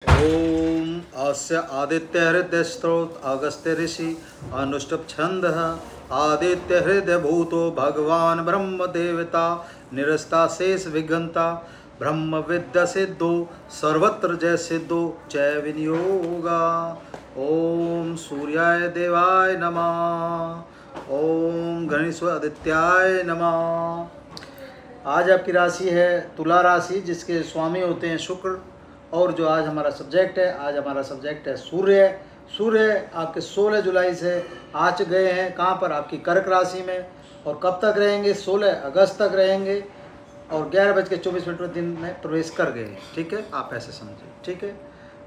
ओम अस्य आदित्य हृदय स्त्रोत अगस्त्य ऋषि अनुष्टुप छंद आदित्य हृदय भूतो भगवान ब्रह्म देवता निरस्ता शेष विघ्नता ब्रह्म विद्या सिद्धो सर्वत्र जय सिद्धो जय विनियोगा। ओम सूर्याय देवाय नमः। ओम गणेश आदित्याय नमः। आज आपकी राशि है तुला राशि, जिसके स्वामी होते हैं शुक्र। और जो आज हमारा सब्जेक्ट है, आज हमारा सब्जेक्ट है सूर्य। सूर्य आपके 16 जुलाई से आ गए हैं कहाँ पर, आपकी कर्क राशि में। और कब तक रहेंगे, 16 अगस्त तक रहेंगे और 11:24 दिन में प्रवेश कर गए। ठीक है, आप ऐसे समझिए। ठीक है,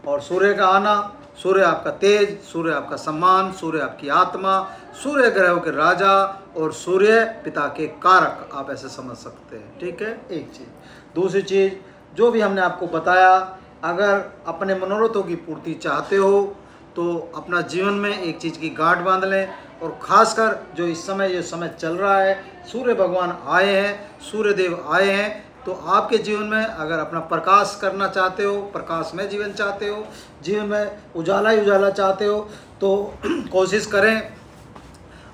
और सूर्य का आना, सूर्य आपका तेज, सूर्य आपका सम्मान, सूर्य आपकी आत्मा, सूर्य ग्रहों के राजा और सूर्य पिता के कारक, आप ऐसे समझ सकते हैं। ठीक है, एक चीज़। दूसरी चीज़, जो भी हमने आपको बताया, अगर अपने मनोरथों की पूर्ति चाहते हो तो अपना जीवन में एक चीज़ की गांठ बांध लें। और ख़ासकर जो इस समय चल रहा है, सूर्य भगवान आए हैं, सूर्य देव आए हैं, तो आपके जीवन में अगर अपना प्रकाश करना चाहते हो, प्रकाश में जीवन चाहते हो, जीवन में उजाला ही उजाला चाहते हो, तो कोशिश करें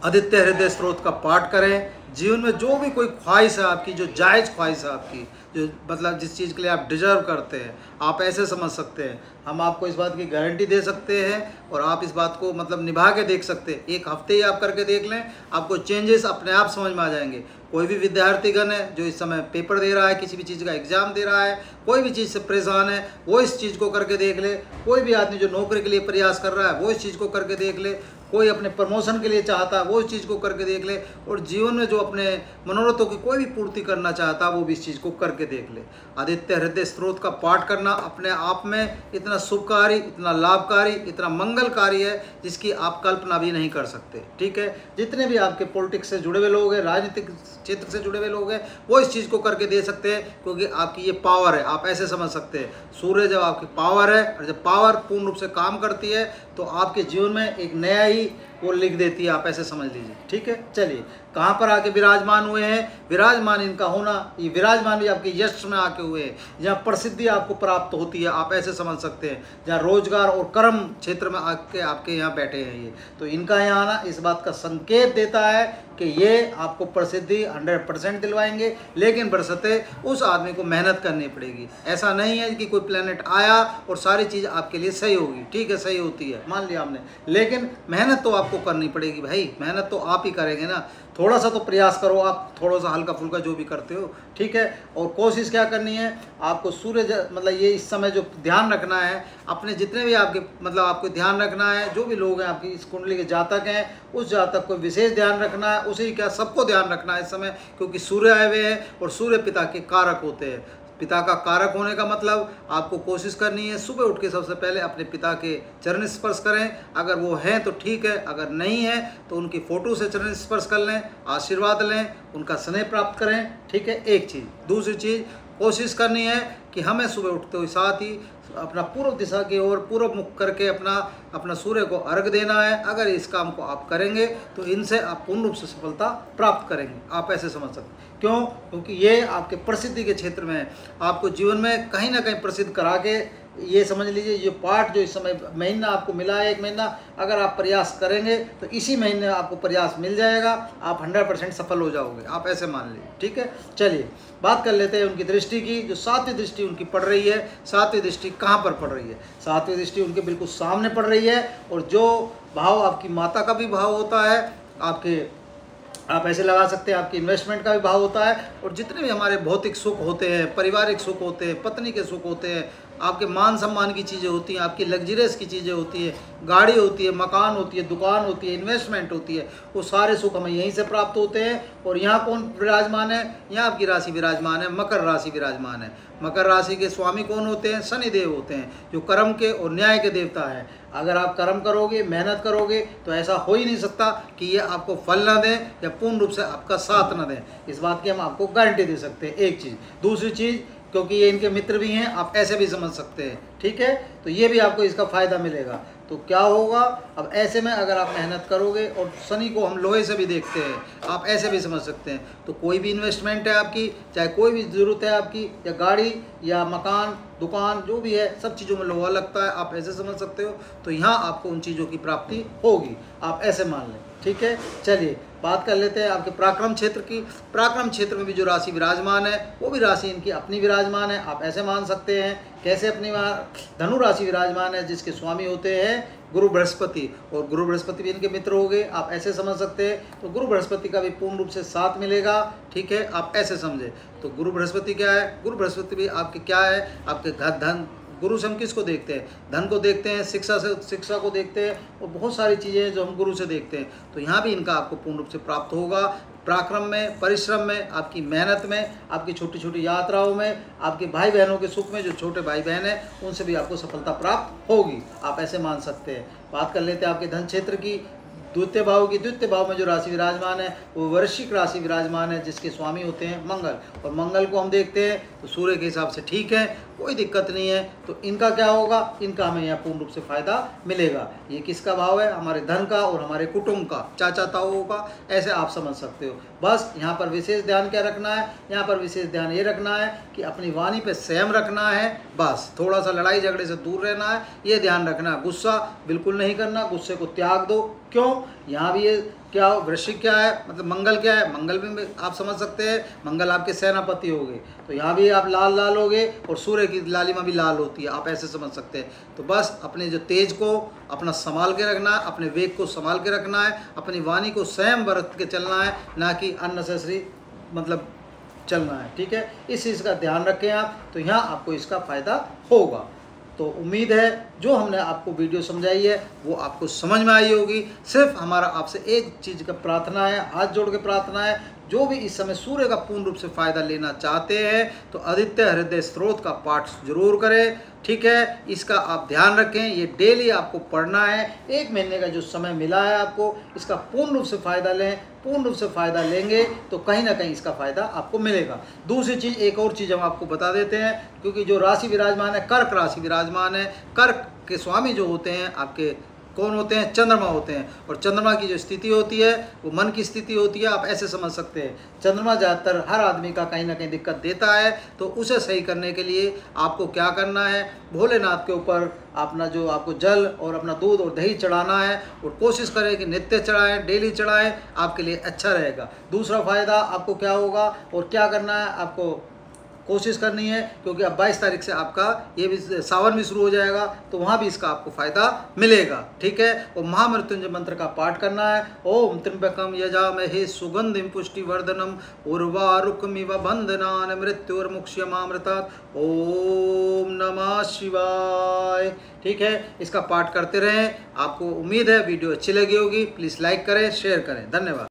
आदित्य हृदय स्त्रोत का पाठ करें। जीवन में जो भी कोई ख्वाहिश है आपकी, जो जायज़ ख्वाहिश है आपकी, जो मतलब जिस चीज़ के लिए आप डिजर्व करते हैं, आप ऐसे समझ सकते हैं। हम आपको इस बात की गारंटी दे सकते हैं और आप इस बात को मतलब निभा के देख सकते हैं। एक हफ्ते ही आप करके देख लें, आपको चेंजेस अपने आप समझ में आ जाएंगे। कोई भी विद्यार्थीगण है जो इस समय पेपर दे रहा है, किसी भी चीज़ का एग्ज़ाम दे रहा है, कोई भी चीज़ से परेशान है, वो इस चीज़ को करके देख ले। कोई भी आदमी जो नौकरी के लिए प्रयास कर रहा है, वो इस चीज़ को करके देख ले। कोई अपने प्रमोशन के लिए चाहता है, वो इस चीज़ को करके देख ले। और जीवन में जो अपने मनोरथों की कोई भी पूर्ति करना चाहता है, वो भी इस चीज़ को करके देख ले। आदित्य हृदय स्त्रोत का पाठ करना अपने आप में इतना शुभकारी, इतना लाभकारी, इतना मंगलकारी है, जिसकी आप कल्पना भी नहीं कर सकते। ठीक है, जितने भी आपके पॉलिटिक्स से जुड़े हुए लोग हैं, राजनीतिक क्षेत्र से जुड़े हुए लोग हैं, वो इस चीज़ को करके दे सकते हैं, क्योंकि आपकी ये पावर है। आप ऐसे समझ सकते हैं, सूर्य जब आपकी पावर है और जब पावर पूर्ण रूप से काम करती है, तो आपके जीवन में एक नया ही वो लिख देती है, आप ऐसे समझ लीजिए। ठीक है, चलिए कहाँ पर आके विराजमान हुए हैं, विराजमान इनका होना, ये विराजमान भी आपके यश में आके हुए हैं, जहाँ प्रसिद्धि आपको प्राप्त होती है, आप ऐसे समझ सकते हैं। जहाँ रोजगार और कर्म क्षेत्र में आके आपके यहाँ बैठे हैं ये, तो इनका यहाँ आना इस बात का संकेत देता है कि ये आपको प्रसिद्धि 100% दिलवाएंगे। लेकिन बरसते उस आदमी को मेहनत करनी पड़ेगी। ऐसा नहीं है कि कोई प्लेनेट आया और सारी चीज़ आपके लिए सही होगी। ठीक है, सही होती है, मान लिया हमने, लेकिन मेहनत तो आपको करनी पड़ेगी भाई। मेहनत तो आप ही करेंगे ना, थोड़ा सा तो प्रयास करो आप, थोड़ा सा हल्का फुल्का जो भी करते हो। ठीक है, और कोशिश क्या करनी है आपको, सूर्य मतलब ये इस समय जो ध्यान रखना है, अपने जितने भी आपके मतलब आपको ध्यान रखना है, जो भी लोग हैं आपकी इस कुंडली के जातक हैं, उस जातक को विशेष ध्यान रखना है। उसे क्या सबको ध्यान रखना है इस समय, क्योंकि सूर्य आए हुए हैं और सूर्य पिता के कारक होते हैं। पिता का कारक होने का मतलब आपको कोशिश करनी है सुबह उठ के सबसे पहले अपने पिता के चरण स्पर्श करें। अगर वो हैं तो ठीक है, अगर नहीं है तो उनकी फ़ोटो से चरण स्पर्श कर लें, आशीर्वाद लें, उनका स्नेह प्राप्त करें। ठीक है, एक चीज़। दूसरी चीज़, कोशिश करनी है कि हमें सुबह उठते हुए साथ ही अपना पूर्व दिशा की ओर पूर्व मुख करके अपना सूर्य को अर्घ देना है। अगर इस काम को आप करेंगे तो इनसे आप पूर्ण रूप से सफलता प्राप्त करेंगे, आप ऐसे समझ सकते हैं। क्यों? क्योंकि ये आपके प्रसिद्धि के क्षेत्र में है, आपको जीवन में कहीं ना कहीं प्रसिद्ध करा के, ये समझ लीजिए ये पाठ जो इस समय महीना आपको मिला है, एक महीना, अगर आप प्रयास करेंगे तो इसी महीने आपको प्रयास मिल जाएगा, आप 100% सफल हो जाओगे, आप ऐसे मान लीजिए। ठीक है, चलिए बात कर लेते हैं उनकी दृष्टि की। जो 7वीं दृष्टि उनकी पड़ रही है, 7वीं दृष्टि कहाँ पर पड़ रही है? 7वीं दृष्टि उनके बिल्कुल सामने पड़ रही है। और जो भाव आपकी माता का भी भाव होता है, आप ऐसे लगा सकते हैं आपकी इन्वेस्टमेंट का भी भाव होता है। और जितने भी हमारे भौतिक सुख होते हैं, पारिवारिक सुख होते हैं, पत्नी के सुख होते हैं, आपके मान सम्मान की चीज़ें होती हैं, आपकी लग्जरियस की चीज़ें होती है, गाड़ी होती है, मकान होती है, दुकान होती है, इन्वेस्टमेंट होती है, वो सारे सुख हमें यहीं से प्राप्त होते हैं। और यहाँ कौन विराजमान है? यहाँ आपकी राशि विराजमान है, मकर राशि विराजमान है। मकर राशि के स्वामी कौन होते हैं? शनिदेव होते हैं, जो कर्म के और न्याय के देवता हैं। अगर आप कर्म करोगे, मेहनत करोगे, तो ऐसा हो ही नहीं सकता कि ये आपको फल ना दें या पूर्ण रूप से आपका साथ ना दें। इस बात की हम आपको गारंटी दे सकते हैं, एक चीज़। दूसरी चीज़, क्योंकि ये इनके मित्र भी हैं, आप ऐसे भी समझ सकते हैं। ठीक है। तो ये भी आपको इसका फ़ायदा मिलेगा। तो क्या होगा, अब ऐसे में अगर आप मेहनत करोगे, और शनि को हम लोहे से भी देखते हैं, आप ऐसे भी समझ सकते हैं। तो कोई भी इन्वेस्टमेंट है आपकी, चाहे कोई भी ज़रूरत है आपकी, या गाड़ी या मकान दुकान जो भी है, सब चीज़ों में लोहा लगता है, आप ऐसे समझ सकते हो। तो यहाँ आपको उन चीज़ों की प्राप्ति होगी, आप ऐसे मान लें, ठीक है। चलिए बात कर लेते हैं आपके पराक्रम क्षेत्र की। पराक्रम क्षेत्र में भी जो राशि विराजमान है, वो भी राशि इनकी अपनी विराजमान है, आप ऐसे मान सकते हैं। कैसे अपनी? धनु राशि विराजमान है, जिसके स्वामी होते हैं गुरु बृहस्पति, और गुरु बृहस्पति भी इनके मित्र हो गए, आप ऐसे समझ सकते हैं। तो गुरु बृहस्पति का भी पूर्ण रूप से साथ मिलेगा, ठीक है, आप ऐसे समझे। तो गुरु बृहस्पति क्या है? गुरु बृहस्पति भी आपके क्या है? आपके घर धन। गुरु से हम किसको देखते हैं? धन को देखते हैं, शिक्षा को देखते हैं, और बहुत सारी चीज़ें हैं जो हम गुरु से देखते हैं। तो यहाँ भी इनका आपको पूर्ण रूप से प्राप्त होगा। पराक्रम में, परिश्रम में, आपकी मेहनत में, आपकी छोटी छोटी यात्राओं में, आपके भाई बहनों के सुख में, जो छोटे भाई बहन हैं उनसे भी आपको सफलता प्राप्त होगी, आप ऐसे मान सकते हैं। बात कर लेते हैं आपके धन क्षेत्र की। द्वितीय भाव की, द्वितीय भाव में जो राशि विराजमान है वो वृश्चिक राशि विराजमान है, जिसके स्वामी होते हैं मंगल। और मंगल को हम देखते हैं तो सूर्य के हिसाब से ठीक है, कोई दिक्कत नहीं है। तो इनका क्या होगा? इनका हमें यहाँ पूर्ण रूप से फायदा मिलेगा। ये किसका भाव है? हमारे धन का और हमारे कुटुंब का, चाचा ताऊ का, ऐसे आप समझ सकते हो। बस यहाँ पर विशेष ध्यान क्या रखना है? यहाँ पर विशेष ध्यान ये रखना है कि अपनी वाणी पे संयम रखना है, बस थोड़ा सा लड़ाई झगड़े से दूर रहना है, ये ध्यान रखना है। गुस्सा बिल्कुल नहीं करना, गुस्से को त्याग दो। क्यों? यहाँ भी ये क्या, वृश्चिक क्या है, मतलब मंगल क्या है? मंगल भी आप समझ सकते हैं, मंगल आपके सेनापति हो गए। तो यहाँ भी आप लाल लाल हो गए, और सूर्य की लालिमा भी लाल होती है, आप ऐसे समझ सकते हैं। तो बस अपने जो तेज को अपना संभाल के रखना है, अपने वेग को संभाल के रखना है, अपनी वाणी को संयम बरत के चलना है, ना कि अननेसेसरी मतलब चलना है, ठीक है। इस चीज़ का ध्यान रखें आप, तो यहाँ आपको इसका फ़ायदा होगा। तो उम्मीद है जो हमने आपको वीडियो समझाई है वो आपको समझ में आई होगी। सिर्फ हमारा आपसे एक चीज़ का प्रार्थना है, हाथ जोड़ के प्रार्थना है, जो भी इस समय सूर्य का पूर्ण रूप से फ़ायदा लेना चाहते हैं तो आदित्य हृदय स्त्रोत का पाठ जरूर करें, ठीक है। इसका आप ध्यान रखें, ये डेली आपको पढ़ना है। 1 महीने का जो समय मिला है आपको, इसका पूर्ण रूप से फ़ायदा लें। पूर्ण रूप से फ़ायदा लेंगे तो कहीं ना कहीं इसका फ़ायदा आपको मिलेगा। दूसरी चीज़, एक और चीज़ हम आपको बता देते हैं, क्योंकि जो राशि विराजमान है, कर्क राशि विराजमान है। कर्क के स्वामी जो होते हैं आपके कौन होते हैं? चंद्रमा होते हैं। और चंद्रमा की जो स्थिति होती है वो मन की स्थिति होती है, आप ऐसे समझ सकते हैं। चंद्रमा ज़्यादातर हर आदमी का कहीं ना कहीं दिक्कत देता है, तो उसे सही करने के लिए आपको क्या करना है? भोलेनाथ के ऊपर अपना जो आपको जल और अपना दूध और दही चढ़ाना है, और कोशिश करें कि नित्य चढ़ाएं, डेली चढ़ाएं, आपके लिए अच्छा रहेगा। दूसरा फ़ायदा आपको क्या होगा और क्या करना है? आपको कोशिश करनी है, क्योंकि अब 22 तारीख से आपका ये भी सावन भी शुरू हो जाएगा, तो वहाँ भी इसका आपको फ़ायदा मिलेगा, ठीक है। और महामृत्युंजय मंत्र का पाठ करना है। ओम त्र्यंबकम यजामहे सुगंधिम पुष्टिवर्धनम उर्वारुकमिव बंधनान मृत्युर्मुक्ष्यमामृतात्। ओम नमः शिवाय, ठीक है। इसका पाठ करते रहें। आपको उम्मीद है वीडियो अच्छी लगी होगी। प्लीज़ लाइक करें, शेयर करें। धन्यवाद।